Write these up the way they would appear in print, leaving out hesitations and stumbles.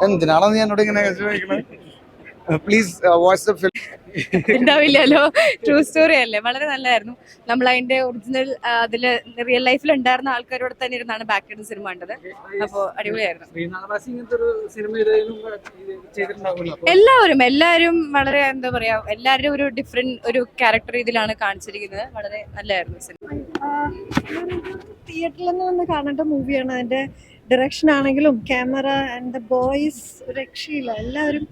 എന്തിനാണോ നീ എന്നോട് ഇങ്ങനെ ചോദിക്കുന്നത്? Please watch the film. ഉണ്ടാവില്ലല്ലോ, ട്രൂ സ്റ്റോറി അല്ലേ, വളരെ നല്ലതായിരുന്നു. നമ്മൾ അതിന്റെ ഒറിജിനൽ അതില് റിയൽ ലൈഫിൽ ഉണ്ടായിരുന്ന ആൾക്കാരോട് തന്നെ ഇരുന്നാണ് ബാക്ക് സിനിമ കണ്ടത്. അപ്പോൾ അടിപൊളിയായിരുന്നു. എല്ലാവരും വളരെ എന്താ പറയാ, എല്ലാവരും ഒരു ഡിഫറെന്റ് ഒരു ക്യാരക്ടർ ഇതിലാണ് കാണിച്ചിരിക്കുന്നത്. വളരെ നല്ലതായിരുന്നു സിനിമ. തിയേറ്ററിൽ നിന്ന് വന്ന് കാണേണ്ട മൂവിയാണ്. അതിന്റെ ഡയറക്ഷൻ ആണെങ്കിലും ക്യാമറ ആൻഡ് ദ ബോയ്സ് രക്ഷയില്ല. എല്ലാവരും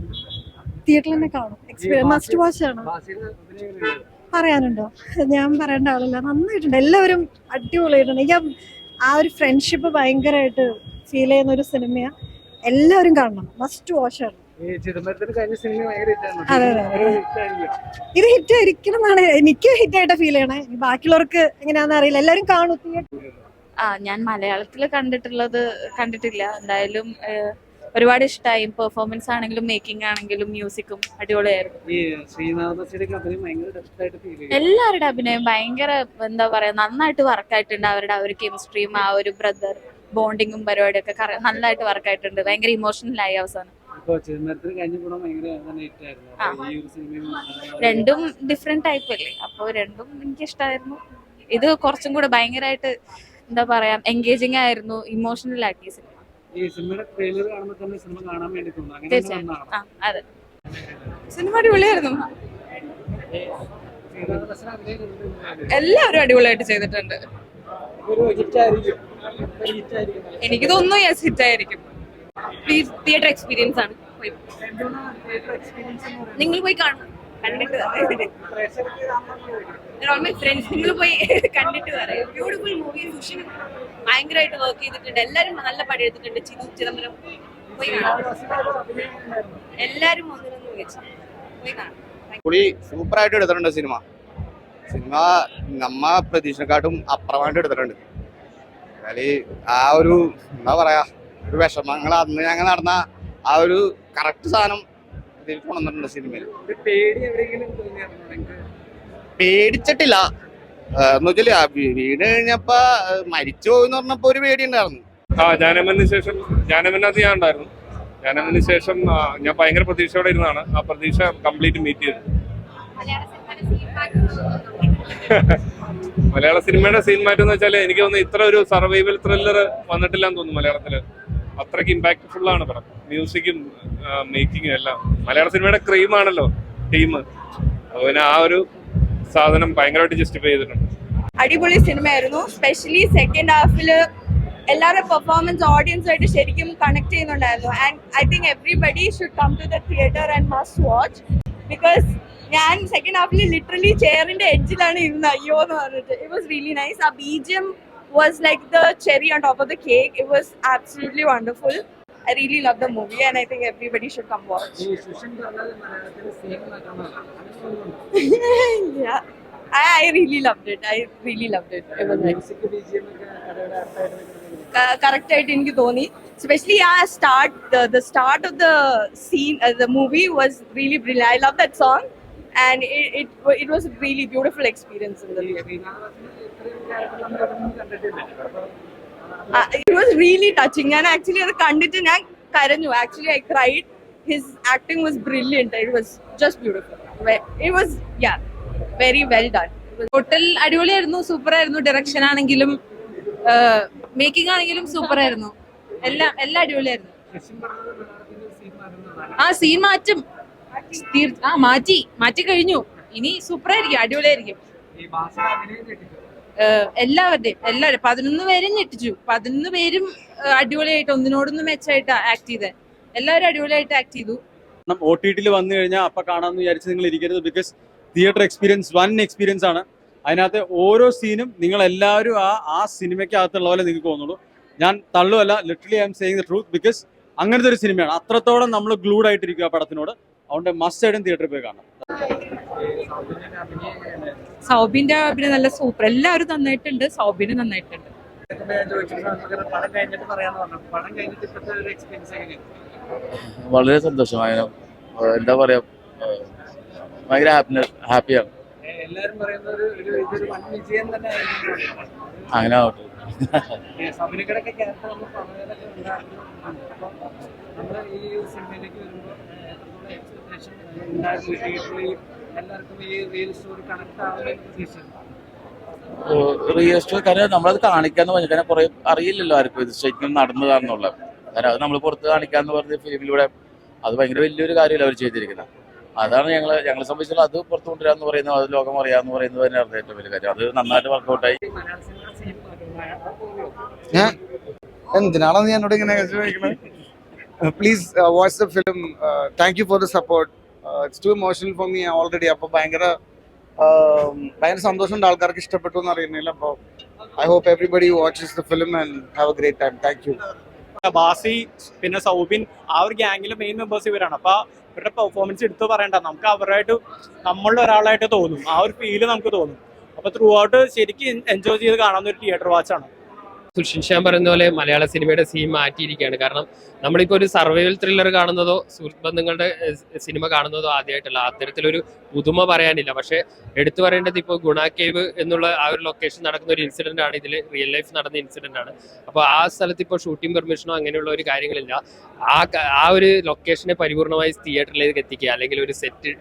തിയേറ്ററിൽ തന്നെ കാണും. എക്സ്പീരിയൻസ് മസ്റ്റ് വാച്ച് ആണ്. പറയാനുണ്ടോ? ഞാൻ പറയേണ്ട ആളല്ല. നന്നായിട്ടുണ്ട്. എല്ലാവരും അടിപൊളിയായിട്ടുണ്ട്. എനിക്ക് ആ ഒരു ഫ്രണ്ട്ഷിപ്പ് ഭയങ്കരമായിട്ട് ഫീൽ ചെയ്യുന്ന ഒരു സിനിമയാണ്. എല്ലാവരും കാണണം. മസ്റ്റ് വാച്ച് ആണ്. അതെ അതെ, ഇത് ഹിറ്റ് ആയിരിക്കണം എന്നാണ് എനിക്ക് ഹിറ്റായിട്ട് ഫീൽ ചെയ്യണേ. ബാക്കിയുള്ളവർക്ക് എങ്ങനെയാണെന്ന് അറിയില്ല. എല്ലാവരും കാണും തിയേറ്റർ. ഞാൻ മലയാളത്തിൽ കണ്ടിട്ടില്ല. എന്തായാലും ഒരുപാട് ഇഷ്ടമായി. പെർഫോമൻസ് ആണെങ്കിലും മേക്കിംഗ് ആണെങ്കിലും മ്യൂസിക്കും അടിപൊളിയായിരുന്നു. എല്ലാവരുടെ അഭിനയം ഭയങ്കര എന്താ പറയാ, നന്നായിട്ട് വർക്കായിട്ടുണ്ട്. അവരുടെ ആ ഒരു കെമിസ്ട്രിയും ആ ഒരു ബ്രദർ ബോണ്ടിങ്ങും പരിപാടിയൊക്കെ നന്നായിട്ട് വർക്കായിട്ടുണ്ട്. ഭയങ്കര ഇമോഷണലായി അവസാനം. രണ്ടും ഡിഫറെന്റ് ടൈപ്പ് അല്ലേ, അപ്പോൾ രണ്ടും എനിക്ക് ഇഷ്ടമായിരുന്നു. ഇത് കുറച്ചും കൂടെ ഭയങ്കരമായിട്ട് എന്താ പറയാ, എൻഗേജിങ് ആയിരുന്നു, ഇമോഷണൽ ആക്കി സിനിമ. അതെ, സിനിമ അടിപൊളിയായിരുന്നു. എല്ലാവരും അടിപൊളിയായിട്ട് ചെയ്തിട്ടുണ്ട്. എനിക്ക് തോന്നുന്നു യെസ്, ഹിറ്റ് ആയിരിക്കും. പ്ലീസ്, തിയേറ്റർ എക്സ്പീരിയൻസ് ആണ്. നിങ്ങൾ പോയി കാണണം, കണ്ടിട്ട് നിങ്ങൾ പോയി കണ്ടിട്ട് പറയാം. Beautiful movie. സുഷിൻ ഭയങ്കരമായിട്ട് വർക്ക് ചെയ്തിട്ടുണ്ട്. എല്ലാരും നല്ല പണി എടുത്തിട്ടുണ്ട്. ചിദംബരം പോയി കാണാം. എല്ലാരും ഒന്നിനൊന്നും വെച്ച് പോയി കാണാം. സൂപ്പർ ആയിട്ട് എടുത്തിട്ടുണ്ട് സിനിമ. നമ്മ പ്രതീക്ഷക്കാട്ടും അപ്പുറമായിട്ട് എടുത്തിട്ടുണ്ട്. ആ ഒരു എന്താ പറയാ, ഒരു വിഷമങ്ങൾ അന്ന് ഞങ്ങൾ നടന്ന ആ ഒരു കറക്റ്റ് സാധനം ഇതിൽ കൊണ്ടുവന്നിട്ടുണ്ട് സിനിമയിൽ. പേടിച്ചിട്ടില്ല എന്ന് വെച്ചാല് വീട് കഴിഞ്ഞപ്പോ മരിച്ചു പോയെന്ന് പറഞ്ഞപ്പോ ഒരു പേടി ഉണ്ടായിരുന്നു. ജാനമനകത്ത് ഞാൻ ഉണ്ടായിരുന്നു. ജാനമന് ശേഷം ഞാൻ ഭയങ്കര പ്രതീക്ഷയോടെ ഇരുന്നാണ്. ആ പ്രതീക്ഷ കംപ്ലീറ്റ് മീറ്റ് ചെയ്തു. മലയാള സിനിമയുടെ സീൻ മാറ്റം എന്ന് വെച്ചാൽ എനിക്ക് തോന്നുന്നു ഇത്ര ഒരു സർവൈവൽ ത്രില്ലർ വന്നിട്ടില്ലാന്ന് തോന്നുന്നു മലയാളത്തില്. അത്രയ്ക്ക് ഇമ്പാക്ട്ഫുൾ ആണ് പടം. മ്യൂസിക്കും മേക്കിങ്ങും എല്ലാം. മലയാള സിനിമയുടെ ക്രീം ആണല്ലോ ടീം. അതുപോലെ ആ ഒരു സാധനം ഭയങ്കരമായിട്ട് ജസ്റ്റിഫൈ ചെയ്തിട്ടുണ്ട്. അടിപൊളി സിനിമയായിരുന്നു. സ്പെഷ്യലി സെക്കൻഡ് ഹാഫില് എല്ലാവരുടെ പെർഫോമൻസ് ഓഡിയൻസുമായിട്ട് ശരിക്കും കണക്ട് ചെയ്യുന്നുണ്ടായിരുന്നു. And I think everybody should come to the theatre and must watch. Because ഞാൻ സെക്കൻഡ് ഹാഫിൽ ലിറ്ററലി ചെയറിന്റെ എഡ്ജിലാണ് ഇരുന്നത്. അയ്യോ എന്ന് പറഞ്ഞിട്ട്. It was really nice. ആ BGM was like the cherry on top of the cake. It was absolutely wonderful. I really love the movie and I think everybody should come watch. Yeah, I really loved it. It was nice. Correct ആയിട്ട് എനിക്ക് തോന്നി. Especially the start of the scene, the movie was really brilliant. I love that song and it was a really beautiful experience in the theater. It was really touching. And actually അത് കണ്ടിട്ട് ഞാൻ കരഞ്ഞു. Actually I cried. His acting was brilliant. It was just beautiful. It was very well done. Total അടിപൊളിയായിരുന്നു. Super ആയിരുന്നു. Direction ആണെങ്കിലും making ആണെങ്കിലും super ആയിരുന്നു. എല്ലാം അടിപൊളിയായിരുന്നു. സീൻ മാറ്റും. മാറ്റി കഴിഞ്ഞു. ഇനി സൂപ്പർ ആയിരിക്കും, അടിപൊളിയായിരിക്കും. എല്ലാവരും 11 പേരും ഞെട്ടിച്ചു. 11 പേരും അടിപൊളിയായിട്ട് ഒന്നിനോടൊന്നും മെച്ചമായിട്ട് ആക്ട് ചെയ്തത്. എല്ലാവരും അടിപൊളിയായിട്ട് ആക്ട് ചെയ്തു. OTT വന്നു കഴിഞ്ഞാൽ അപ്പൊ കാണാമെന്ന് വിചാരിച്ച് നിങ്ങൾ ഇരിക്കരുത്. Because theatre experience one experience ആണ്. അതിനകത്ത് ഓരോ സീനും നിങ്ങൾ എല്ലാവരും ആ സിനിമയ്ക്കകത്തുള്ള പോലെ നിങ്ങൾക്ക് തോന്നുള്ളൂ. ഞാൻ തള്ളുമല്ല, literally I am saying the truth. Because അങ്ങനത്തെ ഒരു സിനിമയാണ്. അത്രത്തോളം നമ്മൾ ഗ്ലൂഡ് ആയിട്ടിരിക്കുക ആ പടത്തിനോട്. അതുകൊണ്ട് മസ്റ്റ് ആയിട്ടും തിയേറ്ററിൽ പോയി കാണാം. സൗബിന്റെ അഭിനയം നല്ല സൂപ്പർ. എല്ലാവരും നന്നായിട്ടുണ്ട്. സൗബിന് നന്നായിട്ടുണ്ട്. വളരെ സന്തോഷമായ, എന്താ പറയാ, ഭയങ്കര ഹാപ്പിയാണ്. അങ്ങനെ ആവട്ടെ. നമ്മൾ ഈ സിനിമയിലേക്ക് വരുമ്പോൾ എത്രത്തോളം എക്സ്പെക്ടേഷൻ ഉണ്ടായിരുന്നു തിയേറ്ററിൽ എല്ലാവർക്കും ഈ റിയൽ സ്റ്റോറി കണക്ട് ആവുന്ന പ്രതീക്ഷയുണ്ട്. റിയൽ കാര്യം നമ്മളത് കാണിക്കാന്ന് പറഞ്ഞു കാരണം കുറെ അറിയില്ലല്ലോ ആർക്കും ഇത് ശരിക്കും നടന്നതാണെന്നുള്ളത്. കാരണം അത് നമ്മൾ പുറത്ത് കാണിക്കാന്ന് പറഞ്ഞ ഫിലിമിലൂടെ അത് ഭയങ്കര വലിയൊരു കാര്യമല്ല അവർ ചെയ്തിരിക്കുന്നത്. അതാണ് ഞങ്ങളെ സംബന്ധിച്ചുള്ള അത് പുറത്തു കൊണ്ടുവരാന്ന് പറയുന്നത്, അത് ലോകം അറിയാന്ന് പറയുന്നത് തന്നെയാണ് ഏറ്റവും വലിയ കാര്യം. അത് നന്നായിട്ട് വർക്കൗട്ടായി. മലയാള സിനിമ സെയിം ഞാൻ എന്തിനാണോ നീ എന്നോട് ഇങ്ങനെ ചോദിക്കുന്നത്? Please watch the film. Thank you for the support. It's too emotional for me already. അപ്പോൾ ഭയങ്കര സന്തോഷമുണ്ട് ആൾക്കാർക്ക് ഇഷ്ടപ്പെട്ടു എന്ന് അറിയുന്നില്ല. അപ്പോൾ I hope everybody watches the film and have a great time. Thank you. ബാസി പിന്നെ സൗബിൻ ആ ഒരു ഗ്യാങ്ങിലെ മെയിൻ മെമ്പേഴ്സ് ഇവരാണ്. അപ്പൊ ഇവരുടെ പെർഫോമൻസ് എടുത്ത് പറയണ്ട, നമുക്ക് അവരായിട്ട് നമ്മളുടെ ഒരാളായിട്ട് തോന്നും, ആ ഒരു ഫീല് നമുക്ക് തോന്നും. അപ്പൊ ത്രൂ ഔട്ട് ശരിക്കും എൻജോയ് ചെയ്ത് കാണാവുന്ന ഒരു തിയേറ്റർ വാച്ചാണ്. സുഷിൻ ശ്യാം പറയുന്ന പോലെ മലയാള സിനിമയുടെ സീൻ മാറ്റിയിരിക്കുകയാണ്. കാരണം നമ്മളിപ്പോൾ ഒരു സർവൈവൽ ത്രില്ലർ കാണുന്നതോ സുഹൃത്ത് ബന്ധങ്ങളുടെ സിനിമ കാണുന്നതോ ആദ്യമായിട്ടല്ല. അത്തരത്തിലൊരു പുതുമ പറയാനില്ല. പക്ഷേ എടുത്തു പറയേണ്ടത് ഇപ്പോൾ ഗുണ കേവ് എന്നുള്ള ആ ഒരു ലൊക്കേഷൻ നടക്കുന്ന ഒരു ഇൻസിഡന്റ് ആണ്. ഇതിൽ റിയൽ ലൈഫ് നടന്ന ഇൻസിഡന്റ് ആണ്. അപ്പോൾ ആ സ്ഥലത്ത് ഇപ്പോൾ ഷൂട്ടിംഗ് പെർമിഷനോ അങ്ങനെയുള്ള ഒരു കാര്യങ്ങളില്ല. ആ ഒരു ലൊക്കേഷനെ പരിപൂർണമായി തിയേറ്ററിലേക്ക് എത്തിക്കുക, അല്ലെങ്കിൽ ഒരു സെറ്റ്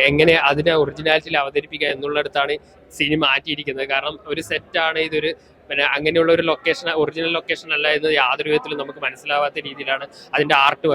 എങ്ങനെ അതിനെ ഒറിജിനാലിറ്റിയിൽ അവതരിപ്പിക്കുക എന്നുള്ളിടത്താണ് സിനിമ മാറ്റിയിരിക്കുന്നത്. കാരണം ഒരു സെറ്റാണ് ഇതൊരു പിന്നെ അങ്ങനെയുള്ള ഒരു ലൊക്കേഷൻ ഒറിജിനൽ ലൊക്കേഷൻ അല്ല എന്ന് യാതൊരു വിധത്തിലും നമുക്ക് മനസ്സിലാവാത്ത രീതിയിലാണ് അതിൻ്റെ ആർട്ട് വർക്ക്.